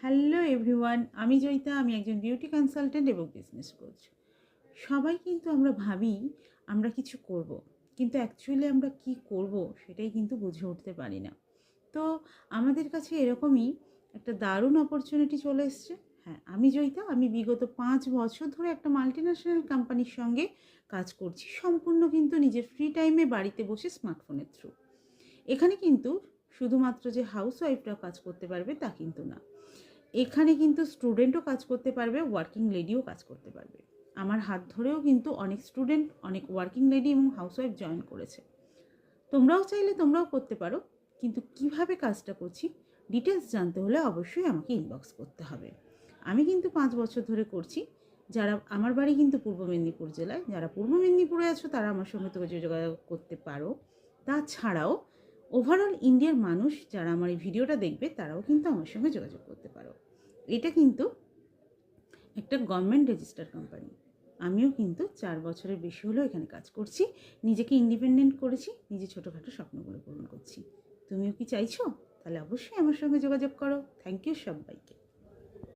Hello everyone, আমি জয়িতা। আমি একজন বিউটি কনসালটেন্ট এবং বিজনেস কোচ। সবাই কিন্তু আমরা ভাবি আমরা কিছু করব, কিন্তু অ্যাকচুয়ালি আমরা কি করব সেটাই কিন্তু বুঝে উঠতে পারি না। তো আমাদের কাছে এরকমই একটা দারুণ অপরচুনিটি চলে এসছে। হ্যাঁ, আমি জয়িতা। আমি বিগত 5 বছর ধরে একটা মাল্টিন্যাশনাল কোম্পানির সঙ্গে কাজ করছি, সম্পূর্ণ কিন্তু নিজের ফ্রি টাইমে বাড়িতে বসে স্মার্টফোনের থ্রু। এখানে কিন্তু শুধুমাত্র যে হাউসওয়াইফরা কাজ করতে পারবে তা কিন্তু না, এখানে কিন্তু স্টুডেন্টও কাজ করতে পারবে, ওয়ার্কিং লেডিও কাজ করতে পারবে। আমার হাত ধরেও কিন্তু অনেক স্টুডেন্ট, অনেক ওয়ার্কিং লেডি এবং হাউসওয়াইফ জয়েন করেছে। তোমরাও চাইলে তোমরাও করতে পারো, কিন্তু কিভাবে কাজটা করছি ডিটেলস জানতে হলে অবশ্যই আমাকে ইনবক্স করতে হবে। আমি কিন্তু 5 বছর ধরে করছি। যারা আমার বাড়ি কিন্তু পূর্ব মেদিনীপুর জেলায়, যারা পূর্ব মেদিনীপুরে আছো তারা আমার সঙ্গে যোগাযোগ করতে পারো। তাছাড়াও ওভারঅল ইন্ডিয়ার মানুষ যারা আমার এই ভিডিওটা দেখবে তারাও কিন্তু আমার সঙ্গে যোগাযোগ করতে পারো। এটা কিন্তু একটা গভর্নমেন্ট রেজিস্টার কোম্পানি। আমিও কিন্তু 4 বছরের বেশি হলেও এখানে কাজ করছি। নিজেকে ইন্ডিপেন্ডেন্ট করেছি, নিজে ছোটোখাটো স্বপ্নগুলো পূরণ করছি। তুমিও কি চাইছো? তাহলে অবশ্যই আমার সঙ্গে যোগাযোগ করো। থ্যাংক ইউ সবাই।